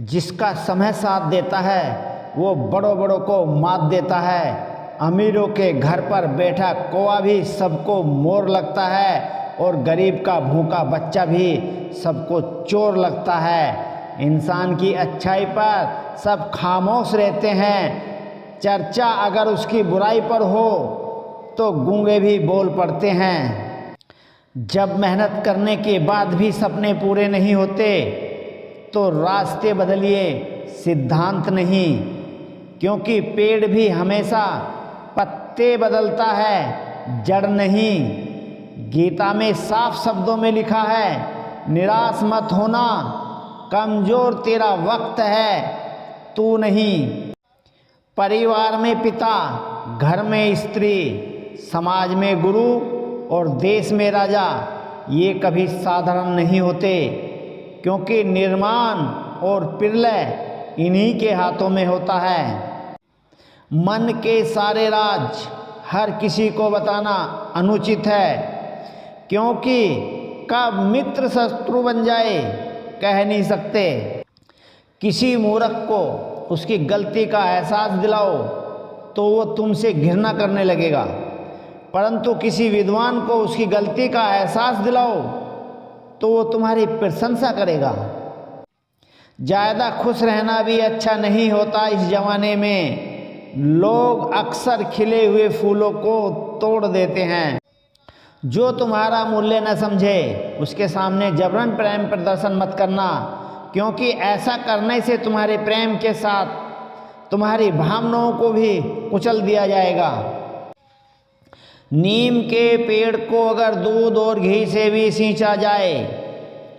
जिसका समय साथ देता है वो बड़ों बड़ों को मात देता है। अमीरों के घर पर बैठा कौवा भी सबको मोर लगता है और गरीब का भूखा बच्चा भी सबको चोर लगता है। इंसान की अच्छाई पर सब खामोश रहते हैं, चर्चा अगर उसकी बुराई पर हो तो गूंगे भी बोल पड़ते हैं। जब मेहनत करने के बाद भी सपने पूरे नहीं होते तो रास्ते बदलिए, सिद्धांत नहीं, क्योंकि पेड़ भी हमेशा पत्ते बदलता है, जड़ नहीं। गीता में साफ शब्दों में लिखा है, निराश मत होना, कमजोर तेरा वक्त है, तू नहीं। परिवार में पिता, घर में स्त्री, समाज में गुरु और देश में राजा, ये कभी साधारण नहीं होते, क्योंकि निर्माण और प्रलय इन्हीं के हाथों में होता है। मन के सारे राज हर किसी को बताना अनुचित है, क्योंकि कब मित्र शत्रु बन जाए कह नहीं सकते। किसी मूर्ख को उसकी गलती का एहसास दिलाओ तो वो तुमसे घृणा करने लगेगा, परंतु किसी विद्वान को उसकी गलती का एहसास दिलाओ तो वो तुम्हारी प्रशंसा करेगा। ज़्यादा खुश रहना भी अच्छा नहीं होता। इस ज़माने में लोग अक्सर खिले हुए फूलों को तोड़ देते हैं। जो तुम्हारा मूल्य न समझे उसके सामने जबरन प्रेम प्रदर्शन मत करना, क्योंकि ऐसा करने से तुम्हारे प्रेम के साथ तुम्हारी भावनाओं को भी कुचल दिया जाएगा। नीम के पेड़ को अगर दूध और घी से भी सींचा जाए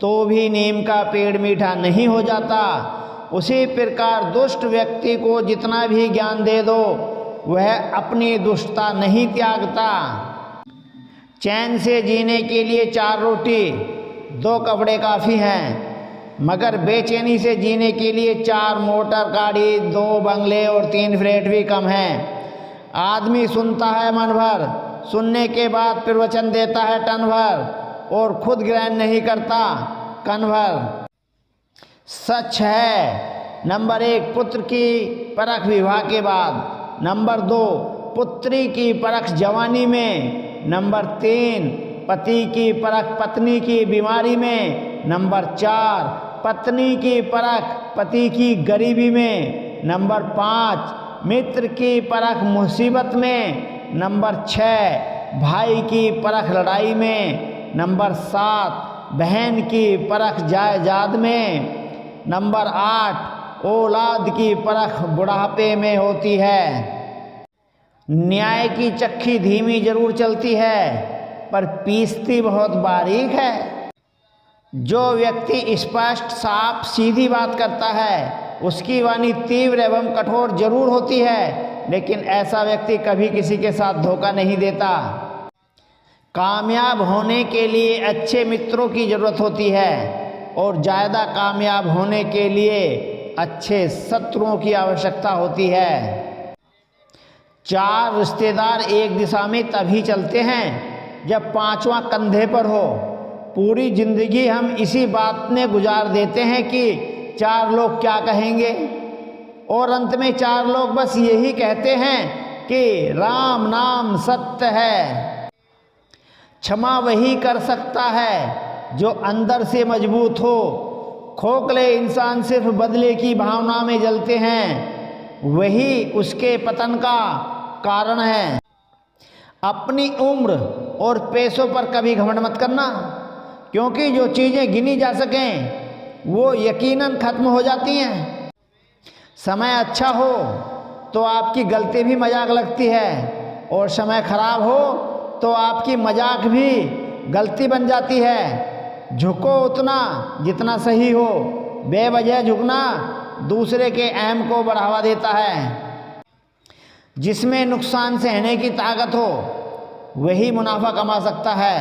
तो भी नीम का पेड़ मीठा नहीं हो जाता। उसी प्रकार दुष्ट व्यक्ति को जितना भी ज्ञान दे दो वह अपनी दुष्टता नहीं त्यागता। चैन से जीने के लिए 4 रोटी 2 कपड़े काफ़ी हैं, मगर बेचैनी से जीने के लिए 4 मोटर गाड़ी 2 बंगले और 3 फ्लैट भी कम हैं। आदमी सुनता है मन भर, सुनने के बाद प्रवचन देता है टन भर और खुद ग्रहण नहीं करता कन भर। सच है, नंबर 1 पुत्र की परख विवाह के बाद, नंबर 2 पुत्री की परख जवानी में, नंबर 3 पति की परख पत्नी की बीमारी में, नंबर 4 पत्नी की परख पति की गरीबी में, नंबर 5 मित्र की परख मुसीबत में, नंबर 6 भाई की परख लड़ाई में, नंबर 7 बहन की परख जायदाद में, नंबर 8 औलाद की परख बुढ़ापे में होती है। न्याय की चक्की धीमी जरूर चलती है पर पीसती बहुत बारीक है। जो व्यक्ति स्पष्ट साफ सीधी बात करता है उसकी वाणी तीव्र एवं कठोर जरूर होती है, लेकिन ऐसा व्यक्ति कभी किसी के साथ धोखा नहीं देता। कामयाब होने के लिए अच्छे मित्रों की ज़रूरत होती है और ज़्यादा कामयाब होने के लिए अच्छे शत्रुओं की आवश्यकता होती है। 4 रिश्तेदार एक दिशा में तभी चलते हैं जब 5वां कंधे पर हो। पूरी जिंदगी हम इसी बात में गुजार देते हैं कि 4 लोग क्या कहेंगे, और अंत में 4 लोग बस यही कहते हैं कि राम नाम सत्य है। क्षमा वही कर सकता है जो अंदर से मजबूत हो। खोखले इंसान सिर्फ बदले की भावना में जलते हैं, वही उसके पतन का कारण है। अपनी उम्र और पैसों पर कभी घमंड मत करना, क्योंकि जो चीज़ें गिनी जा सकें वो यकीनन खत्म हो जाती हैं। समय अच्छा हो तो आपकी गलती भी मजाक लगती है, और समय खराब हो तो आपकी मजाक भी गलती बन जाती है। झुको उतना जितना सही हो, बेवजह झुकना दूसरे के अहम को बढ़ावा देता है। जिसमें नुकसान सहने की ताकत हो वही मुनाफा कमा सकता है,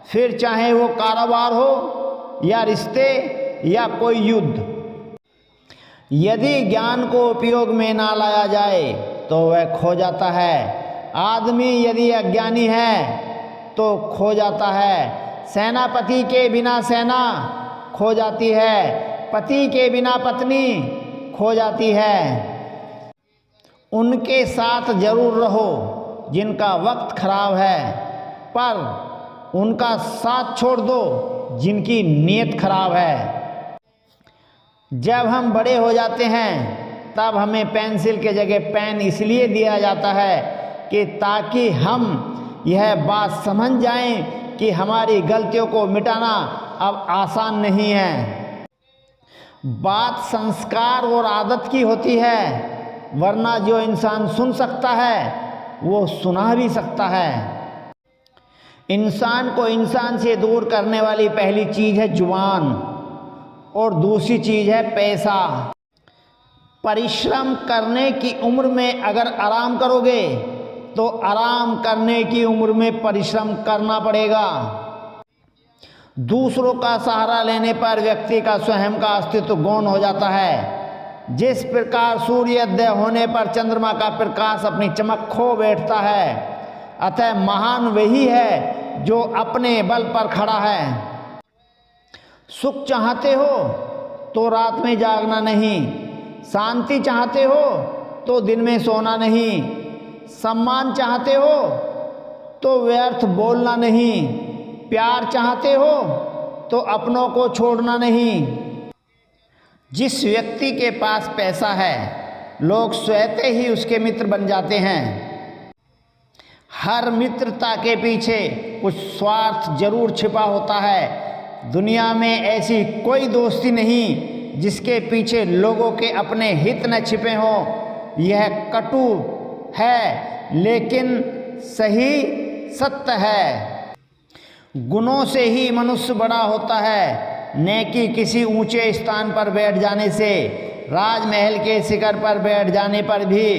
फिर चाहे वो कारोबार हो या रिश्ते या कोई युद्ध। यदि ज्ञान को उपयोग में ना लाया जाए तो वह खो जाता है। आदमी यदि अज्ञानी है तो खो जाता है। सेनापति के बिना सेना खो जाती है। पति के बिना पत्नी खो जाती है। उनके साथ जरूर रहो जिनका वक्त खराब है, पर उनका साथ छोड़ दो जिनकी नीयत खराब है। जब हम बड़े हो जाते हैं तब हमें पेंसिल के जगह पेन इसलिए दिया जाता है कि ताकि हम यह बात समझ जाएं कि हमारी गलतियों को मिटाना अब आसान नहीं है। बात संस्कार और आदत की होती है, वरना जो इंसान सुन सकता है वो सुना भी सकता है। इंसान को इंसान से दूर करने वाली पहली चीज़ है जुबान और दूसरी चीज़ है पैसा। परिश्रम करने की उम्र में अगर आराम करोगे तो आराम करने की उम्र में परिश्रम करना पड़ेगा। दूसरों का सहारा लेने पर व्यक्ति का स्वयं का अस्तित्व गौण हो जाता है। जिस प्रकार सूर्योदय होने पर चंद्रमा का प्रकाश अपनी चमक खो बैठता है, अतः महान वही है जो अपने बल पर खड़ा है। सुख चाहते हो तो रात में जागना नहीं, शांति चाहते हो तो दिन में सोना नहीं, सम्मान चाहते हो तो व्यर्थ बोलना नहीं, प्यार चाहते हो तो अपनों को छोड़ना नहीं। जिस व्यक्ति के पास पैसा है लोग स्वतः ही उसके मित्र बन जाते हैं। हर मित्रता के पीछे कुछ स्वार्थ जरूर छिपा होता है। दुनिया में ऐसी कोई दोस्ती नहीं जिसके पीछे लोगों के अपने हित न छिपे हों। यह कटु है लेकिन सही सत्य है। गुणों से ही मनुष्य बड़ा होता है, न कि किसी ऊंचे स्थान पर बैठ जाने से। राजमहल के शिखर पर बैठ जाने पर भी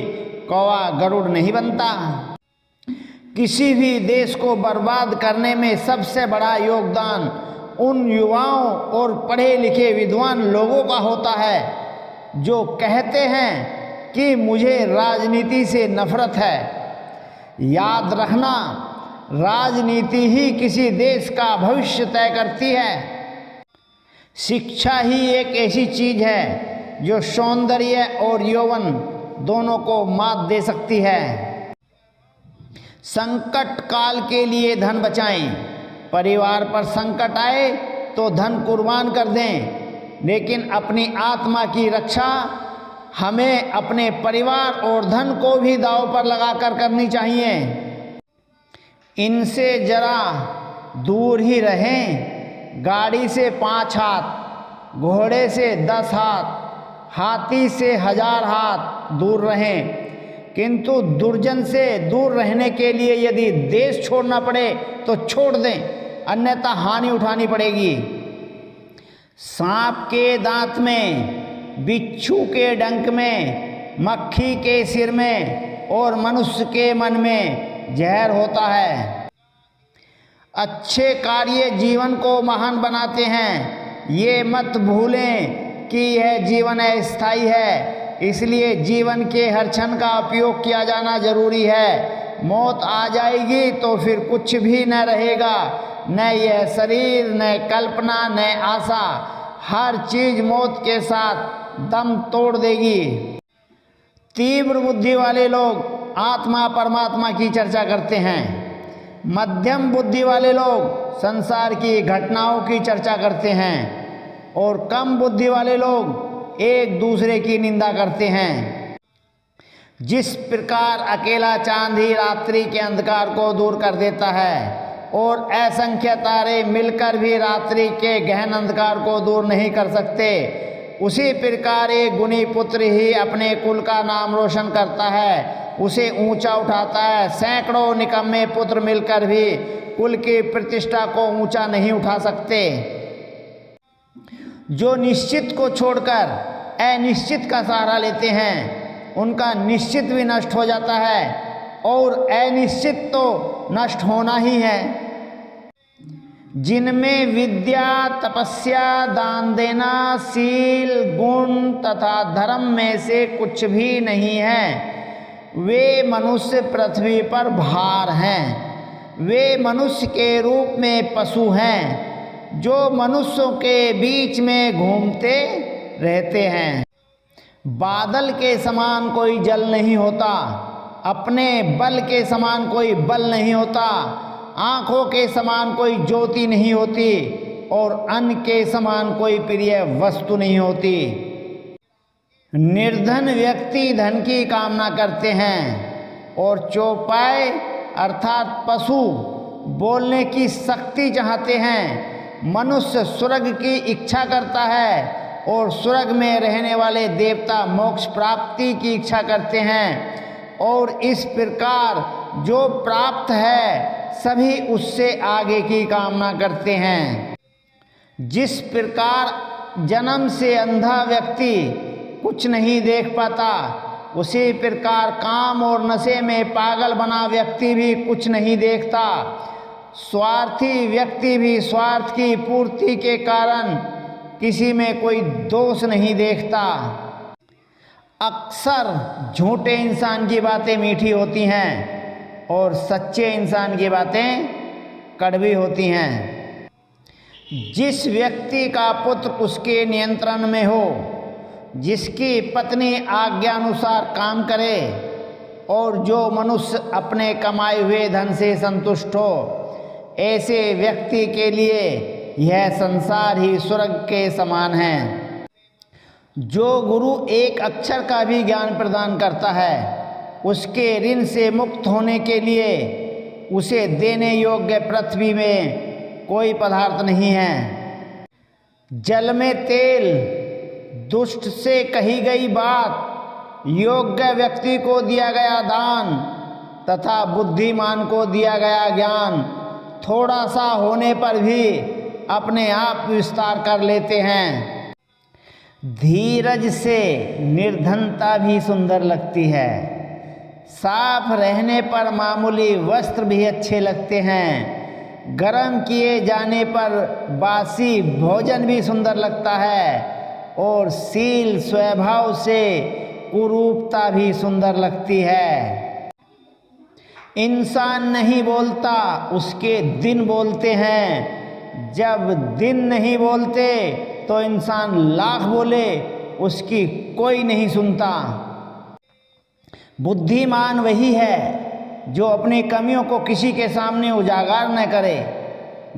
कौवा गरुड़ नहीं बनता। किसी भी देश को बर्बाद करने में सबसे बड़ा योगदान उन युवाओं और पढ़े लिखे विद्वान लोगों का होता है जो कहते हैं कि मुझे राजनीति से नफरत है। याद रखना, राजनीति ही किसी देश का भविष्य तय करती है। शिक्षा ही एक ऐसी चीज है जो सौंदर्य और यौवन दोनों को मात दे सकती है। संकट काल के लिए धन बचाएं। परिवार पर संकट आए तो धन कुर्बान कर दें, लेकिन अपनी आत्मा की रक्षा हमें अपने परिवार और धन को भी दांव पर लगाकर करनी चाहिए। इनसे जरा दूर ही रहें। गाड़ी से 5 हाथ, घोड़े से 10 हाथ, हाथी से 1000 हाथ दूर रहें, किंतु दुर्जन से दूर रहने के लिए यदि देश छोड़ना पड़े तो छोड़ दें, अन्यथा हानि उठानी पड़ेगी। सांप के दांत में, बिच्छू के डंक में, मक्खी के सिर में और मनुष्य के मन में जहर होता है। अच्छे कार्य जीवन को महान बनाते हैं। ये मत भूलें कि यह जीवन अस्थायी है, इसलिए जीवन के हर क्षण का उपयोग किया जाना जरूरी है। मौत आ जाएगी तो फिर कुछ भी न रहेगा, न यह शरीर, न कल्पना, न आशा। हर चीज मौत के साथ दम तोड़ देगी। तीव्र बुद्धि वाले लोग आत्मा परमात्मा की चर्चा करते हैं। मध्यम बुद्धि वाले लोग संसार की घटनाओं की चर्चा करते हैं और कम बुद्धि वाले लोग एक दूसरे की निंदा करते हैं। जिस प्रकार अकेला चांद ही रात्रि के अंधकार को दूर कर देता है और असंख्य तारे मिलकर भी रात्रि के गहन अंधकार को दूर नहीं कर सकते, उसी प्रकार एक गुणी पुत्र ही अपने कुल का नाम रोशन करता है, उसे ऊंचा उठाता है। सैकड़ों निकम्मे पुत्र मिलकर भी कुल की प्रतिष्ठा को ऊंचा नहीं उठा सकते। जो निश्चित को छोड़कर अनिश्चित का सहारा लेते हैं उनका निश्चित भी नष्ट हो जाता है और अनिश्चित तो नष्ट होना ही है। जिनमें विद्या, तपस्या, दान देना, शील, गुण तथा धर्म में से कुछ भी नहीं है, वे मनुष्य पृथ्वी पर भार हैं। वे मनुष्य के रूप में पशु हैं। जो मनुष्यों के बीच में घूमते रहते हैं। बादल के समान कोई जल नहीं होता, अपने बल के समान कोई बल नहीं होता, आँखों के समान कोई ज्योति नहीं होती और अन्न के समान कोई प्रिय वस्तु नहीं होती। निर्धन व्यक्ति धन की कामना करते हैं और चौपाई अर्थात पशु बोलने की शक्ति चाहते हैं। मनुष्य स्वर्ग की इच्छा करता है और स्वर्ग में रहने वाले देवता मोक्ष प्राप्ति की इच्छा करते हैं और इस प्रकार जो प्राप्त है सभी उससे आगे की कामना करते हैं। जिस प्रकार जन्म से अंधा व्यक्ति कुछ नहीं देख पाता, उसी प्रकार काम और नशे में पागल बना व्यक्ति भी कुछ नहीं देखता। स्वार्थी व्यक्ति भी स्वार्थ की पूर्ति के कारण किसी में कोई दोष नहीं देखता। अक्सर झूठे इंसान की बातें मीठी होती हैं और सच्चे इंसान की बातें कड़वी होती हैं। जिस व्यक्ति का पुत्र उसके नियंत्रण में हो, जिसकी पत्नी आज्ञानुसार काम करे और जो मनुष्य अपने कमाए हुए धन से संतुष्ट हो, ऐसे व्यक्ति के लिए यह संसार ही स्वर्ग के समान है। जो गुरु एक अक्षर का भी ज्ञान प्रदान करता है, उसके ऋण से मुक्त होने के लिए उसे देने योग्य पृथ्वी में कोई पदार्थ नहीं है। जल में तेल, दुष्ट से कही गई बात, योग्य व्यक्ति को दिया गया दान तथा बुद्धिमान को दिया गया ज्ञान थोड़ा सा होने पर भी अपने आप विस्तार कर लेते हैं। धीरज से निर्धनता भी सुंदर लगती है। साफ रहने पर मामूली वस्त्र भी अच्छे लगते हैं। गर्म किए जाने पर बासी भोजन भी सुंदर लगता है और शील स्वभाव से कुरूपता भी सुंदर लगती है। इंसान नहीं बोलता, उसके दिन बोलते हैं। जब दिन नहीं बोलते तो इंसान लाख बोले, उसकी कोई नहीं सुनता। बुद्धिमान वही है जो अपनी कमियों को किसी के सामने उजागर न करे।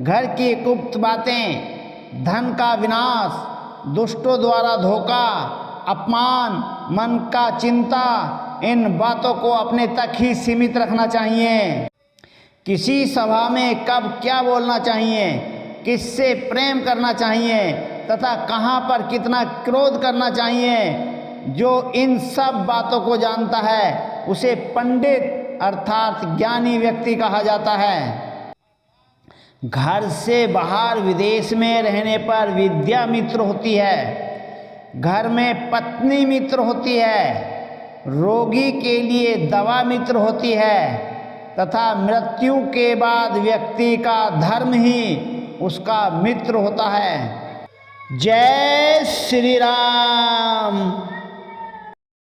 घर की गुप्त बातें, धन का विनाश, दुष्टों द्वारा धोखा, अपमान, मन का चिंता, इन बातों को अपने तक ही सीमित रखना चाहिए। किसी सभा में कब क्या बोलना चाहिए, किससे प्रेम करना चाहिए तथा कहाँ पर कितना क्रोध करना चाहिए, जो इन सब बातों को जानता है उसे पंडित अर्थात ज्ञानी व्यक्ति कहा जाता है। घर से बाहर विदेश में रहने पर विद्या मित्र होती है, घर में पत्नी मित्र होती है, रोगी के लिए दवा मित्र होती है तथा मृत्यु के बाद व्यक्ति का धर्म ही उसका मित्र होता है। जय श्री राम।